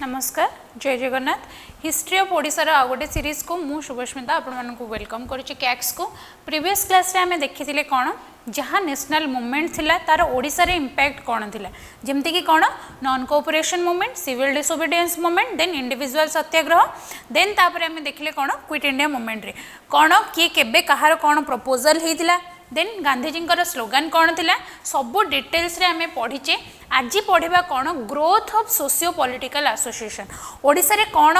नमस्कार जय Jagannath history of Odisha रो गोटे सीरीज को मु शुभस्मिता आपण को वेलकम करुच्ची कैक्स को प्रीवियस क्लास रे आमे देखिथिले कोन जहाँ नेशनल मूवमेंट थिला तार ओडिशा रे इंपैक्ट कोन थिला जेमति कि कोन non cooperation movement civil disobedience movement then individual satyagraha then तापर आमे देखिले कोन क्विट इंडिया मूवमेंट रे कोन किए केबे कहार कोन प्रपोजल हेतिला देन गांधीजी स्लोगान कौन थिला सबू डिटेल्स रे आमे पढ़ीचे आज पढ़ा कौन growth of socio political association Odisha रे कौन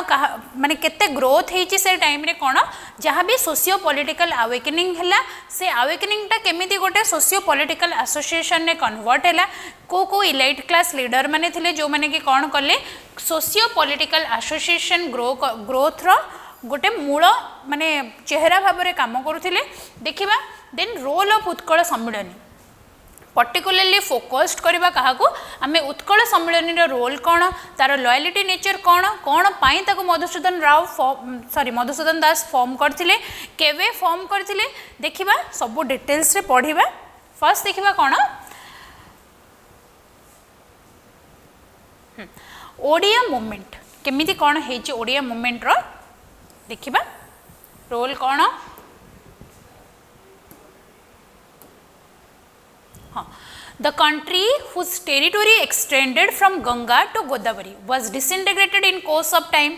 माने केते ग्रोथ हेची से टाइम रे कौन जहाँ भी सोशियो पॉलिटिकल अवेकनिंग हैला से अवेकनिंग टा केमिति गोटे सोशियो पॉलिटिकल एसोसिएशन ने कन्वर्ट हैला को इलाइट क्लास लीडर माने थिले जो माने कि कौन कले सोशियो पॉलिटिकल एसोसिएशन ग्रोथ रो गोटे मूल माने चेहरा भाव में काम करुथिले देखिबा then role of Utkal Sammilani particularly focused करबा काहाकू आमे उत्कल सम्मिलनी रो रोल कौन तार लॉयलिटी नेचर कौन कौन पाई ताको मधुसूदन दास फॉर्म करथिले केवे फॉर्म करथिले देखिबा सब डिटेल्स रे पढ़िबा फर्स्ट देखिबा कौन ओडिया मूवमेंट केमिति कौन हेची ओडिया मूवमेंट रो देखिबा रोल कौन The country whose territory extended from Ganga to Godavari was disintegrated in course of time.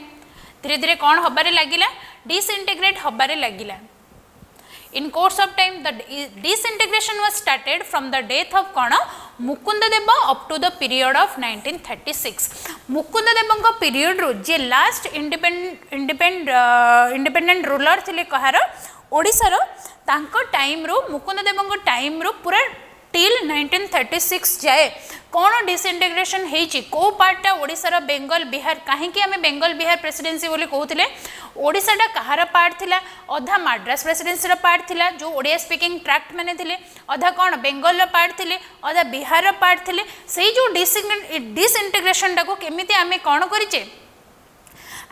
धीरे धीरे कौन हबारे लगिला disintegrate हबारे लगिला. In course of time the disintegration was started from the death of कौन Mukunddev up to the period of 1936. Mukunddev का period रो जे last independent ruler थिले कहार ओडिशा रो तांको time रो मुकुंददेव को time रो पूरा till 1936 जाए कौन डिसइंटीग्रेशन हेची को पार्टा ओडिशा बेंगल बिहार कहीं आम बेंगल बिहार प्रेसिडेंसी बोली कहते ओडिशाटा कहार पार्ट थिला अधा मद्रास प्रेसिडेंसी पार्ट थिला जो ओडिया स्पीकिंग ट्रैक्ट मैंने थिले अधा कौन बेंगल पार्ट थिले अधा बिहार पार्ट थिले से जो डिसइंटीग्रेशन टाको केमिति आमे कौन करिचे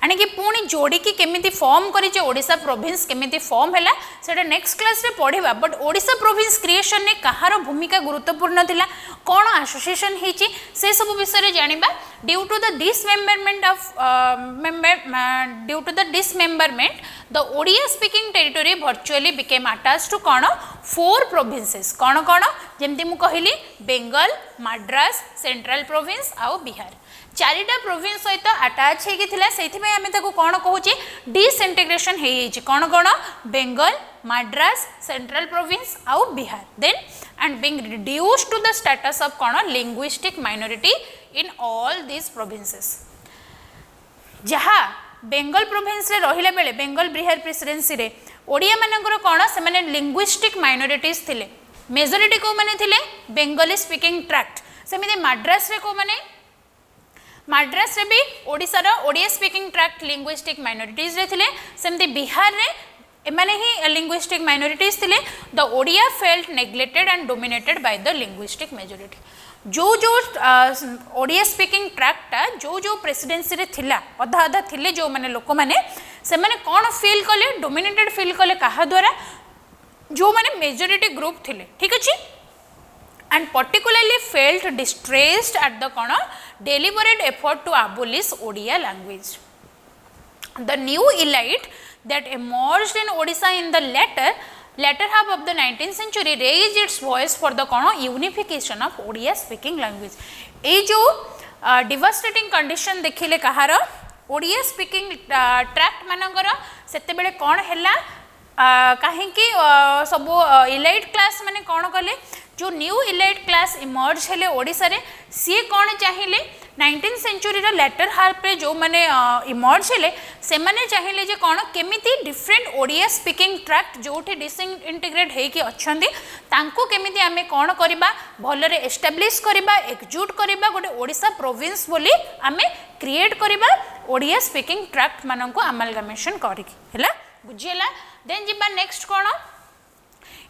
आनिकी पुणी जोड़िकी केमिति फॉर्म करिचे ओडिशा प्रोविंस केमिति फॉर्म हैला सेटा नेक्स्ट क्लास रे पढ़िबा बट ओडिशा प्रोविंस क्रिएशन ने कहार भूमिका गुरुत्वपूर्ण थिला कौन एसोसिएशन हेची से सब विषय रे जानिबा due to the dismemberment the Odia speaking territory virtually became attached to कौन 4 प्रोविंसेस कौन कौन जेमति मु कहिली बेंगल मद्रास सेंट्रल प्रोविंस आउ बिहार चारिटा प्रोविंस सहित अटैच होता आम कौन कहूँ डिसइंटीग्रेशन कौन कौन बेंगल मद्रास सेंट्रल प्रोविंस आउ Bihar then and being reduced to the status of कौन linguistic minority in all this provinces जहाँ बेंगल प्रोविंस रे रहिला बेले बेंगल बिहार प्रेसिडेंसी रे ओडिया मानकर कौन से माने लिंग्विस्टिक माइनॉरिटीज थिले मेजोरिटी को माने थिले बेंगली स्पीकिंग ट्रैक्ट सेमिति मद्रास रे को माने मद्रास रे भी ओडिशा रो Odia speaking tract linguistic minorities रे थिले सेमति बिहार रे एमाने ही लिंग्विस्टिक माइनॉरिटीज थिले the Odia felt neglected and dominated by the linguistic majority जो ओडिया स्पीकिंग ट्रैक्टा जो प्रेसिडेंसी रे थिला अधा अधा थिले जो माने लोक माने से माने कौन फील कले डोमिनेटेड फील कले कहा द्वारा जो माने मेजोरिटी ग्रुप थिले ठीक अछि and particularly felt distressed at the deliberate effort to abolish Odia language. The new elite that emerged in Odisha in the latter half of the 19th century raised its voice for the unification of Odia speaking language. ये जो devastating condition देखिले कहार Odia speaking tract मानकर सेते बेले कौन हैला कहीं सब इलाइट क्लास माने कौन कले जो न्यू इलाइट क्लास इमर्ज हेले ओडिशा रे सी कौन चाहिए 19th सेंचुरी रो लेटर हाफ पे जो माने इमर्ज हेले से माने चाहिए जे कौन केमिति डिफरेंट ओडिया स्पीकिंग ट्रैक्ट जोठी डिसइंटीग्रेट हेकी अछंदी तांको केमिति आमे कौन करिबा भलरे एस्टैब्लिश करिबा एकजुट करिबा गोटे ओडिशा प्रोविंस बोली आमे क्रिएट करिबा ओडिया स्पीकिंग ट्रैक्ट माननको अमलगमेशन करिकी हैला बुझियला देन जिबा नेक्स्ट कौन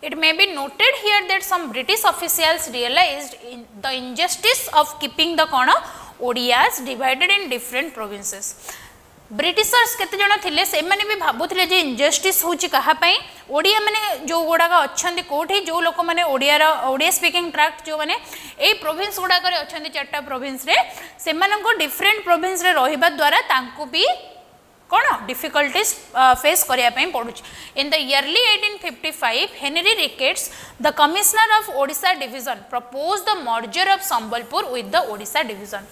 It may be noted here that some British officials realized the injustice of keeping the Odiyas divided in different provinces. Britishers केते जण थिले से माने भी भाबुथिले जे इनजस्टिस होची कहा पई ओडिया माने जो गुड़ाक अच्छे कोठी जो लोक मैंने ओडिया स्पीकिंग ट्रैक्ट जो मैंने ये प्रोविंस गुड़ाक अच्छा 4टा प्रोविंस रे से डिफरेंट प्रोविंस रे रहिबा द्वारा तांको भी कौन डिफिकल्टीज फेस करने पड़ू in the early 1855 Henry Ricketts the commissioner of Odisha division propose the merger of Sambalpur with the Odisha division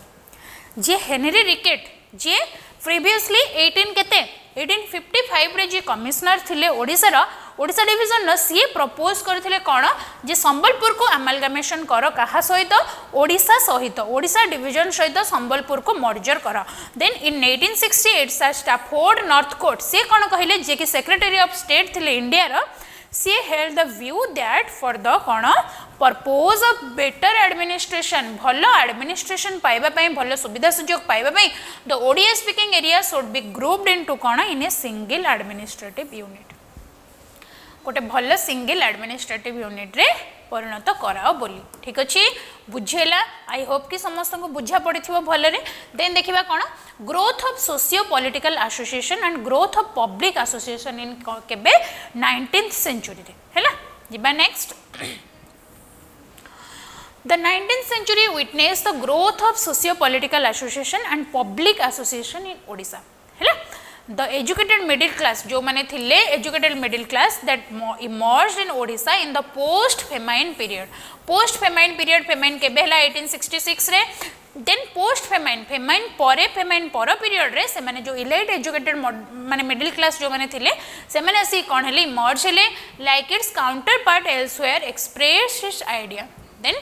जे हेनरी रिकेट जे प्रीवियसली 1855 रे जे कमिश्नर थिले ओडिशा डिवीजन सी प्रपोज करथिले कोन जे संबलपुर को अमालगमेशन कर कहा सहित ओडिशा डिवीजन सहित संबलपुर को मर्जर कर then in 1868 Stafford Northcote से कोन कहिले जे कि सेक्रेटरी ऑफ स्टेट थिले इंडिया रो सी held the view that for the कोन पर्पज ऑफ बेटर एडमिनिस्ट्रेशन भलो एडमिनिस्ट्रेशन पाइबा पई भलो सुविधा सुयोग पाइबा पई the Odia speaking area should be grouped into कोन in a single administrative unit गोटे भल सिंगल एडमिनिस्ट्रेटिव यूनिट रे परिणत कराओ बोली ठीक अच्छे बुझेला आई होप कि समस्त को बुझा पड़ी भल रे देन देखिबा कोन growth of socio political association and growth of public association in केबे 19th सेंचुरी रे हैला जिबा next The 19th century witnessed the growth of socio-political association and public association in Odisha. हैला the educated middle class जो माने थिले educated middle class that emerged in Odisha in the post famine period. Post famine period famine केबे हला 1866 रे then post famine famine पर period रे से माने जो elite educated माने middle class जो माने थिले से माने asi कोन हेले emerge हेले like its counterpart elsewhere expressed its idea then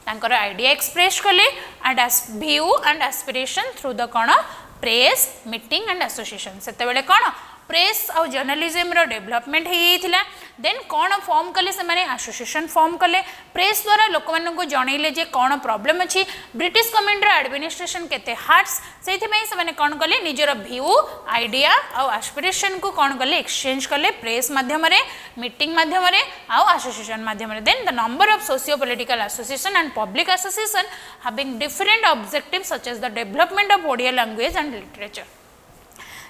तांकर आइडिया एक्सप्रेस कले and view and aspiration through the कौन प्रेस मीटिंग एंड एसोसिएशन सेते बेले कौन प्रेस आउ जर्नलिज्म रो डेवलपमेंट होइथिला देन कौन फॉर्म कले से माने एसोसिएशन फॉर्म कले प्रेस द्वारा लोक मानन को जणैले जे कौन प्रॉब्लम अछि ब्रिटिश गवर्नमेंट रो एडमिनिस्ट्रेशन केते हार्ड्स सेथि पई से माने कौन कले निजर व्यू आइडिया आउ एस्पिरेशन को कौन कले एक्सचेंज कले प्रेस माध्यम रे मीटिंग माध्यम रे आउ एसोसिएशन माध्यम रे then the number of socio political association and public association having different objectives such as the development of Odia language and literature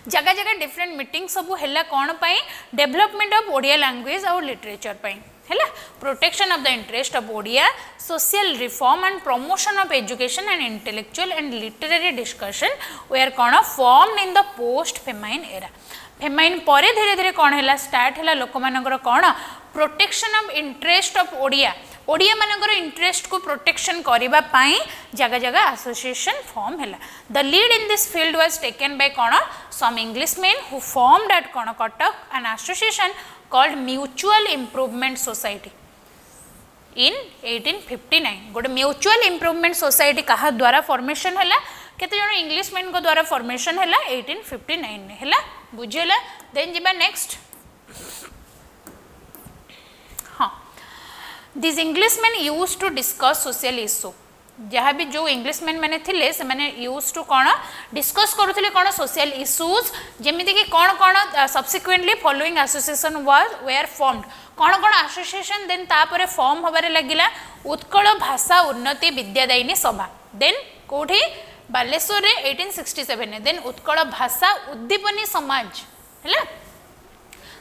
जगह जगह डिफरेंट मीटिंग सबू है कौन पाई डेवलपमेंट ऑफ ओडिया लैंग्वेज और लिटरेचर पाई है protection of the interest of Odia social reform and promotion of education and intellectual and literary discussion where कौन form in the post famine era famine पर धीरे धीरे कौन है स्टार्ट है लोक मानकर कौन protection of interest of Odia Odia मानकर इंटरेस्ट को प्रोटेक्शन करबा पाई जगह जगह एसोसिएशन फॉर्म हैला the lead in this field was taken by कोन some Englishman who formed at कोन Cuttack an association called mutual improvement society in 1859 गोटे म्यूचुअल इंप्रूवमेंट सोसाइटी कहा द्वारा फॉर्मेशन हैला केते जण इंग्लिशमैन को द्वारा फॉर्मेशन हैला 1859 ने हैला बुझेला देन जिबा next These Englishmen used to discuss social issue. जहाँ भी जो इंग्लिशमैन मैंने थिले से मैंने यूज टू कौन डिस्कस करुले कौन सोशल इश्यूज जमीती कि कौन कौन subsequently following association were formed कौन कौन एसोसिएशन देन तापर फॉर्म होबार लगिला उत्कल भाषा उन्नति विद्यादायिनी सभा देन कोठी बालेश्वर रे 1867 ने देन उत्कल भाषा उद्दीपनी समाज हैला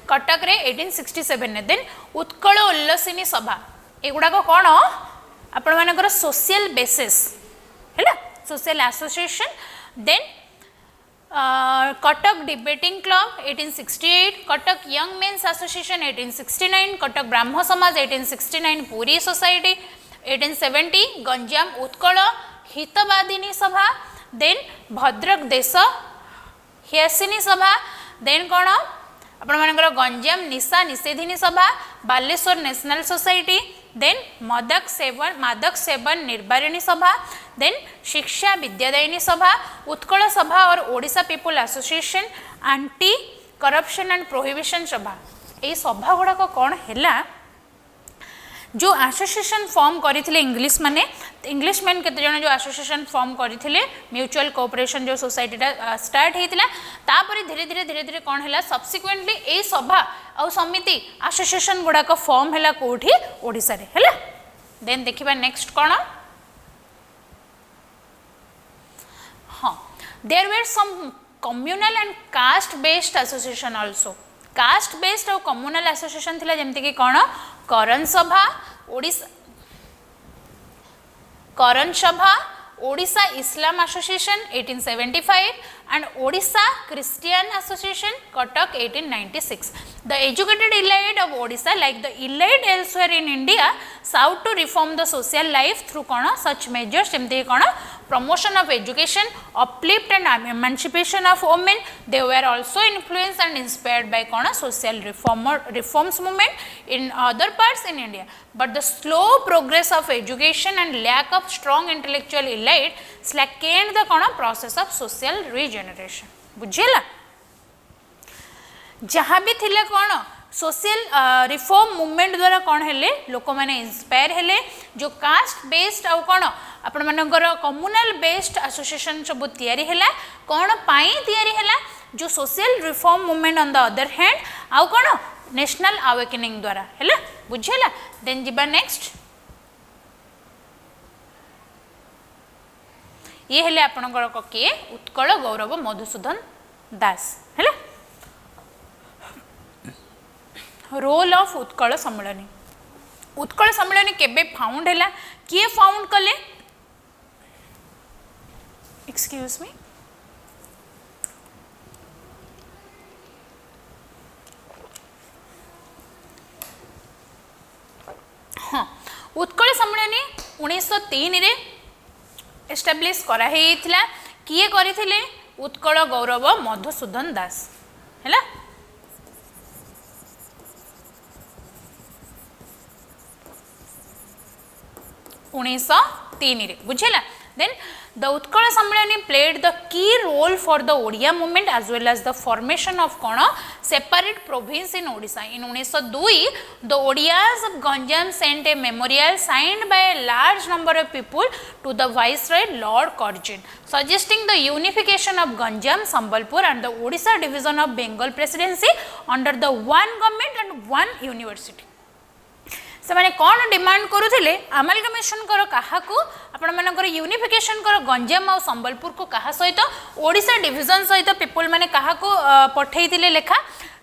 कटक रे 1867 ने देन उत्कल उल्लसिनी सभा एगुड़ाक कौन आपण मानकर सोशल बेसिस है social association then Cuttack debating club 1868 Cuttack young men's association 1869 Cuttack Brahmo Samaj 1869 Puri society 1870 Ganjam Utkal Hitavadini Sabha then Bhadrak देश हियासिनी सभा देन कौन आपण मानकर गंजाम निशा निषेधिनी सभा बालेश्वर नेशनल सोसाइटी देन मादक सेवन निर्बारिणी सभा देन शिक्षा विद्यादायिनी सभा उत्कल सभा और Odisha people association anti corruption and prohibition सभा ये सभा गुड़ाक कौन है जो एसोसिएशन फॉर्म करथिले इंग्लिशमैन केते जण जो एसोसिएशन फॉर्म करथिले म्यूचुअल कोऑपरेशन जो सोसाइटीटा स्टार्ट हेतिला तापर धीरे धीरे कौन है सब्सिक्वेंटली ए सभा आ समिति एसोसिएशन गुड़ाक फॉर्म है कोठी ओडिशा रे हैला देन देखिबा नेक्स्ट कौन हाँ there were some communal and caste based association also. Caste based और कम्युनल एसोसिएशन थिला जेमति कि कोन Karan Sabha Odisha Islam association 1875 and Odisha Christian Association Cuttack 1896. The educated elite of Odisha, like the elite elsewhere in India, sought to reform the social life through such measures जेमति promotion of education, uplift and emancipation of women. They were also influenced and inspired by social reforms movement in other parts in India. But the slow progress of education and lack of strong intellectual elite slackened the process of social regeneration. बुझेला जहाँ भी थिले कौन social reform movement द्वारा कौन हेले लोक मैंने इंस्पायर हेले जो कास्ट बेस्ड आउ कौन आपण मानकर कम्युनल बेस्ड एसोसिएशन सब तैयारी हैला कौन पाई तैयारी हैला जो social reform movement on the other hand आउ कौन नेशनल अवेकनिंग द्वारा हैला बुझेला देन जिबा नेक्स्ट ये हेले आपनकर किए उत्कल गौरव मधुसूदन दास हैला रोल ऑफ उत्कल सम्मेलनी उत्कल सम्मेलनी केबे फाउंड हैला किए फाउंड कले एक्सक्यूज मी हाँ उत्कल सम्मेलनी 1903 रे एस्टाब्लिश करा हेइथिला किए करिथिले उत्कल गौरव मधुसूदन दास हैला 1903 रे बुझेला then the Utkala Sammelani played the key role for the Odia movement as well as the formation of separate province in Odisha. In 1902, the Odias of Ganjam sent a memorial signed by a large number of people to the Viceroy Lord Curzon, suggesting the unification of Ganjam, Sambalpur and the Odisha division of Bengal Presidency under the one government and one university. से माने कौन demand करुले amalgamation कर काहाकू आपण मानकर unification कर गंजाम और संबलपुर को कहा सहित ओडिशा डिविजन सहित पीपल माने काहाकू पठेइथिले लेखा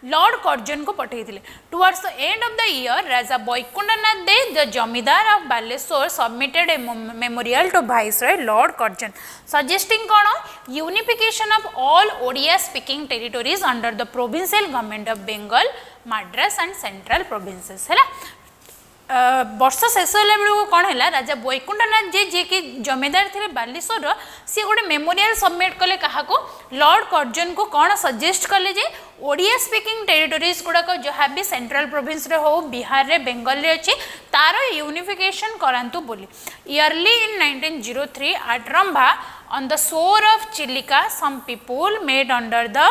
लॉर्ड कर्जन को पठेइथिले towards the end of the year Raja Baikunthanath De the zamindar of Baleswar submitted a memorial to viceroy Lord Curzon suggesting कौन unification of all Odia speaking territories under the provincial government of Bengal Madras and Central Provinces है वर्ष शेष बेलू कौन है राजा वैकुंठनाथ जे कि जमीदार थे बालेश्वर सी गोटे मेमोरियल सबमिट कले क्या लॉर्ड कर्जन को कौन सजेस्ट कले जे ओडिया स्पीकिंग टेरिटोरीज गुड़ाक जहाँ भी सेंट्रल प्रोविंस हो बिहार रे बेंगल रे अच्छी तार यूनिफिकेशन करातु बोली early in 1903 at Rambha on the shore of Chilika some people made under the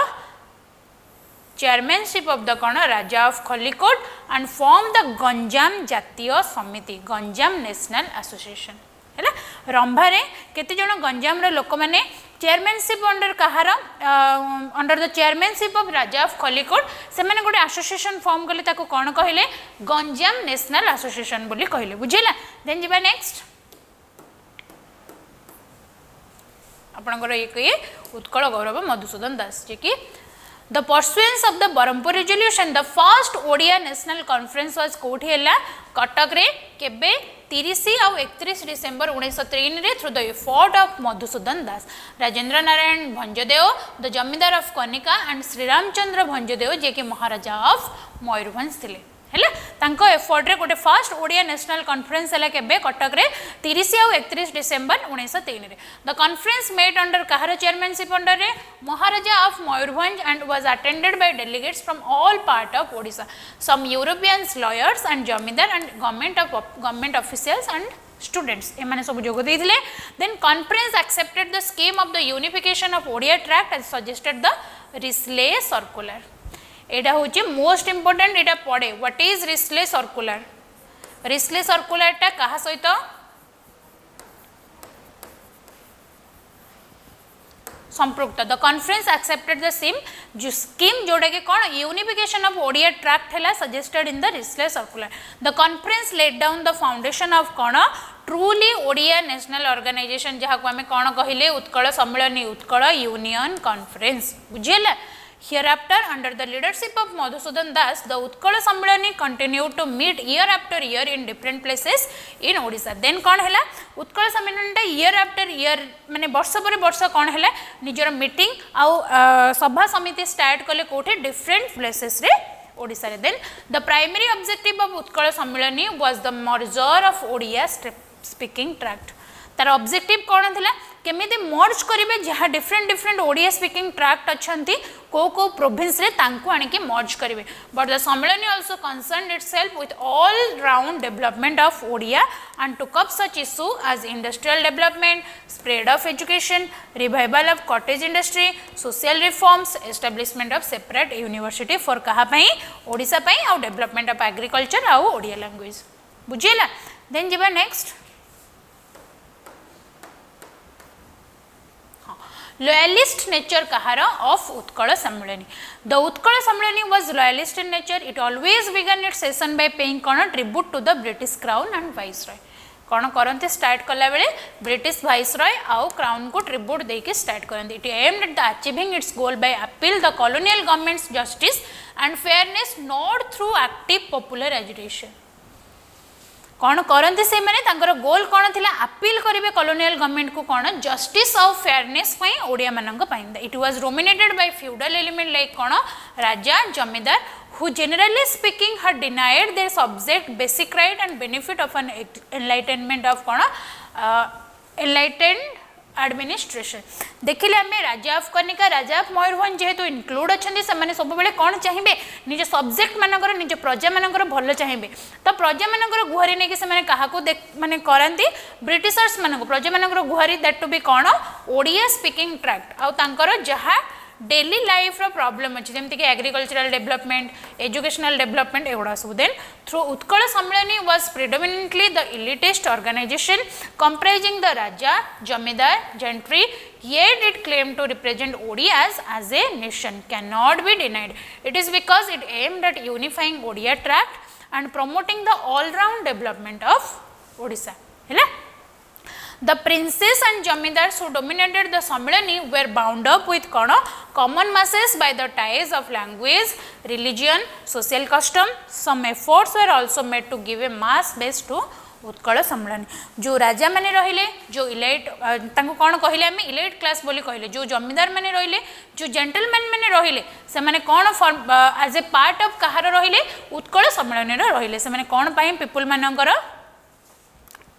chairmanship of the Raja of Khalikot and formed the Ganjam Jatiya Samiti, Ganjam National Association. है रंभा रे केते जण गंजाम रे लोक माने chairmanship under Kahar under the chairmanship of Raja of Khallikote से माने गोटे एसोसिएशन फॉर्म कले ताको कोन कहिले गंजाम नेशनल एसोसिएशन बोली कहिले बुझिला देन जिबा नेक्स्ट आपनकर ये उत्कल गौरव मधुसूदन दास जे कि The pursuance of the Barampur resolution, the first Odia National Conference was कोठी हैला कटक रे केबे 30 और 31 डिसेंबर 1903 रे through the effort of Madhusudan Das Rajendra Narayan Bhanjdeo the जमींदार ऑफ कनिका एंड श्रीरामचंद्र भंजदेव जे कि महाराजा ऑफ मयूरभंज थिले हैला तांको एफर्ट रे गोटे फर्स्ट ओडिया नेशनल कॉन्फ्रेंस हैला केबे कटक रे 30 और 31 डिसेंबर 1903 रे द कॉन्फ्रेंस मेड अंडर कहार चेयरमैनशिप अंडर रे Maharaja of Mayurbhanj and was attended by delegates from all part of Odisha some Europeans lawyers and zamindar and government officials and students एमाने सब जोग देइथिले then conference accepted the scheme of the unification of Odia tract and suggested the Risley circular एटा होची most important एटा पड़े what is Risley circular टा कहा सहित संपृक्त the conference accepted the scheme जोड़ा कि कौन यूनिफिकेशन ऑफ ओडिया ट्रैक्ट है suggested in the Risley circular the conference laid down the foundation of कौन ट्रूली ओडिया नेशनल ऑर्गेनाइजेशन जहाँ को आम कौन कहले उत्कल सम्मेलनी उत्कल यूनियन कॉन्फ्रेंस बुझीला Hereafter, under the leadership of Madhusudan Das, the Utkal Sammelani continued to meet year after year in different places in Odisha. Then कौन है उत्कल सम्मेलन year after year माने वर्ष पर वर्ष कौन है निजर मीटिंग आउ सभा समिति स्टार्ट कले कोठे different places रे ओडिशा रे. Then the primary objective of Utkal Sammelani was the merger of Odia speaking tract. तार ऑब्जेक्टिव कौन थिला केमिति मर्ज करिवे जहाँ different different Odia speaking tract अच्छंती को प्रोविंस रे तांको आनी के मर्ज करिवे. But the Sammelan also concerned itself with all round development of Odia and took up such issue as industrial development, spread of education, revival of cottage industry, social reforms, establishment of separate university for कहा पई ओडिशा पई और development of agriculture और Odia language बुझिला. Then जिबा next loyalist nature kahara of Utkala Sammelani. The Utkala Sammelani was loyalist in nature. It always began its session by paying tribute to the British Crown and Viceroy. कौन करते start कला बेले British viceroy आउ crown को tribute देके start करते. It aimed at the achieving it's goal by appeal the colonial governments justice and fairness not through active popular agitation. कौन करते से माने तांकर गोल कौन थिला अपील करिवे कॉलोनियल गवर्नमेंट को कौन जस्टिस और फेयरनेस पई ओडिया मानंग पई. It was dominated by feudal element like कौन राजा जमींदार who generally speaking had denied their subject basic right and benefit of an enlightenment of कौन enlightened एडमिनिस्ट्रेशन. देखिले आम राजा ऑफ कनिका राजा ऑफ मयूरभंज जेहेतु इनक्लूड अच्छा से सब बेले कौन चाहिए निज सब्जेक्ट मानकर निज प्रजा मानकर भल चाहिए तो प्रजा मानकर गुहारी नहीं कि क्या माने कराती ब्रिटिशर्स मान प्रजा मानकर गुहारी दैट टू बी कौन ओडिया स्पीकिंग ट्रैक्ट आउ जहाँ डेली लाइफ रो प्रॉब्लम अच्छी जमती कि एग्रीकल्चरल डेवलपमेंट, एजुकेशनल डेवलपमेंट एगुड़ा सब. Then through Utkal Sammilani was predominantly the elitist organisation comprising the Raja zamindar gentry, yet it claimed to represent Odias as a nation cannot be denied. It is because it aimed at unifying Odia tract and promoting the all-round development of Odisha. है The princes and jamindars who dominated the Sammelani were bound up with common masses by the ties of language, religion, social custom. Some efforts were also made to give a mass base to Utkal सम्मेलन. जो राजा माने रहिले जो elite तांको कौन कहले आम elite class बोली कहले जो जमींदार माने रहिले जो जेंटलमैन माने रहिले से माने कौन एज ए पार्ट ऑफ कहार रहिले उत्कल सम्मेलन रहिले से माने कौन पाई पीपल मानकर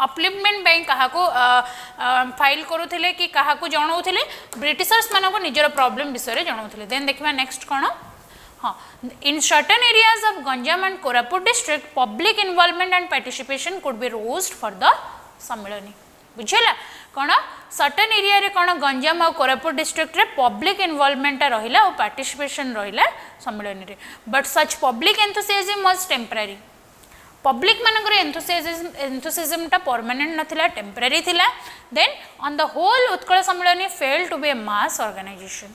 अपलिफ्टमेंट बैंक क्या फाइल करुले कि क्या जनाऊले ब्रिटिशर्स मानक निजर प्रॉब्लम विषय जनाऊले. देन देखा नेक्स्ट कौन हाँ in certain areas of Ganjam and Koraput district public involvement and participation could be roused for the Sammilani. बुझेगा कौन सर्टेन एरिया रे कौन गंजाम और कोरापुट डिस्ट्रिक्ट रे पब्लिक इन्वॉल्वमेंट रहिला और पार्टिसिपेशन रहिला सम्मेलनी रे. But such public enthusiasm was temporary. Public मानकर एंथुसियाज्म परमानेंट नथिला टेम्पररी थिला. Then on the whole Utkal Sammilani fail to be a mass organisation.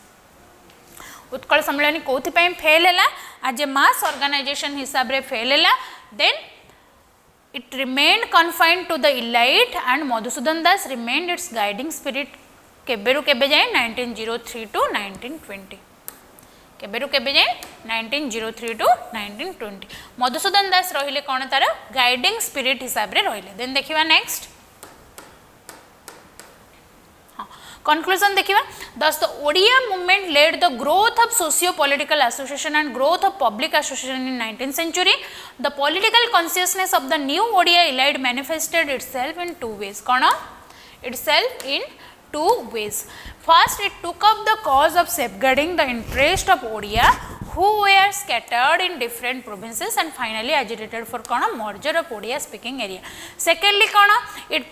Utkal Sammilani कौथि फेल है आज ए मास ऑर्गेनाइजेशन हिसाब रे फेल है. Then it remained confined to the elite and Madhusudan Das remained its guiding spirit केबेरु केबे जाए 1903 टू 1920 केबेरु केबे जाए 1903 टू 1920 मधुसूदन दास रहिले कौन तार गाइडिंग स्पिरिट हिसाब रे रहिले. देन देखिबा नेक्स्ट conclusion देखिबा. Thus the Odia movement led the growth of socio-political association and growth of public association in 19th century. The political consciousness of the new Odia elite manifested itself in two ways. कौन itself in two ways. First, it took up the cause of safeguarding the interest of Odia who were scattered in different provinces and finally agitated for merger of Odia speaking area. Secondly, it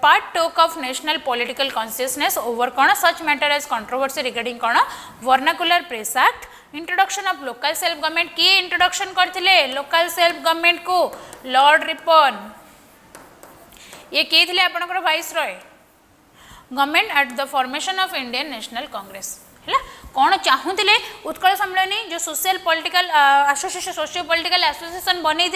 partook of national political consciousness over such matter as controversy regarding vernacular press act, introduction of local self government. किए introduction करथिले local self government को Lord Ripon. ये किए थिले आपनकर viceroy government at the formation of Indian national Congress है कौन चाहूले उत्कल सम्मेलनी जो social political association socio political association बनै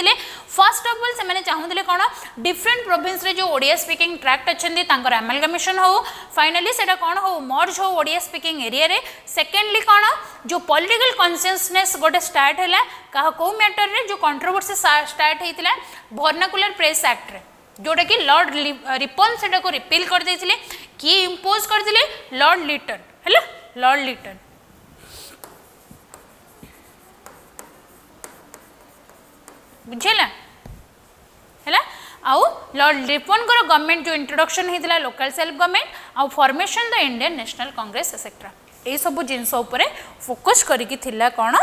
फर्स्ट ऑफ ऑल से मैंने चाहूले कौन डिफरेंट प्रोविंस रे जो ओडिया स्पीकिंग ट्रैक्ट अच्छे तांकर एमालगमेशन हो फाइनली सेटा कौन हो मर्ज हो ओडिया स्पीकिंग एरिया रे सेकेंडली कौन जो पॉलिटिकल कॉन्शियसनेस गोटे स्टार्ट है कहा को मैटर रे जो कंट्रोवर्सी स्टार्ट होता वर्नाकुलर प्रेस एक्ट रे जोटा कि लॉर्ड रिपन से रिपील कर देथिले किए इम्पोज करथिले लॉर्ड लिटन है लॉर्ड लिटन बुझेला है आउ लॉर्ड रिपन को गवर्नमेंट जो इंट्रोडक्शन होता लोकल सेल्फ गवर्नमेंट आउ formation the Indian national Congress etcetera यही सब जिनस फोकस करके थिला कौन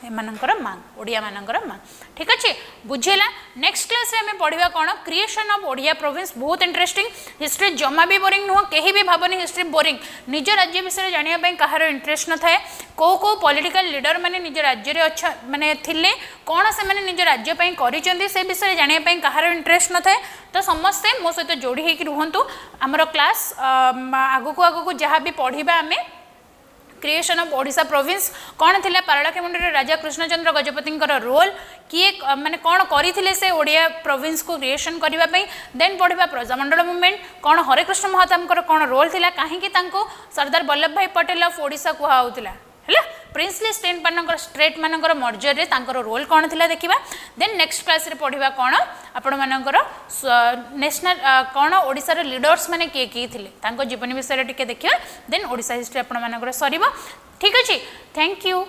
एमानकर मांग ओडिया मानकर मांग ठीक अच्छे बुझेला नेक्स्ट क्लास रे हमें पढ़िबा कौन क्रिएशन ऑफ ओडिया प्रोविंस बहुत इंटरेस्टिंग हिस्ट्री जमा भी बोरिंग नुह कहीं भी भावनी हिस्ट्री बोरिंग निज राज्य विषय जानापी कहार इंटरेस्ट न थाए को पॉलिटिकल लीडर माने निज राज्य रे अच्छा माने थिले कौन से माने निज राज्य पई करिसेंती से विषय जानापी कहार इंटरेस्ट न थाए तो समस्ते मो सहित जोड़ी होकर रुहतु आमर क्लास आगु जहाँ भी पढ़िबा आमे क्रिएशन ऑफ ओडिशा प्रोविंस कौन थिला पारलाखेमुंडी राजा कृष्णचंद्र गजपति रोल किए माने कौन करथिले से ओडिया प्रोविंस को क्रिएशन करबा पई देन पढ़िबा प्रजामंडल मूवमेंट कौन हरेकृष्ण महातामकर कौन रोल थिला काहे कि तांको सरदार वल्लभ भाई पटेल ऑफ ओडिशा कुहा होतिला है प्रिंसली स्टेट मानकर मर्जर रे तांकर रोल कौन थिला देखिबा देन नेक्स्ट क्लास रे पढ़िबा कौन आपण मानकर नेशनल कौन ओडिशा रे लीडर्स माने किए थिले तांको जीवन विषय टिके देखिबा देन ओडिशा हिस्ट्री आपण मानकर सरीबा ठीक अछि थैंक यू।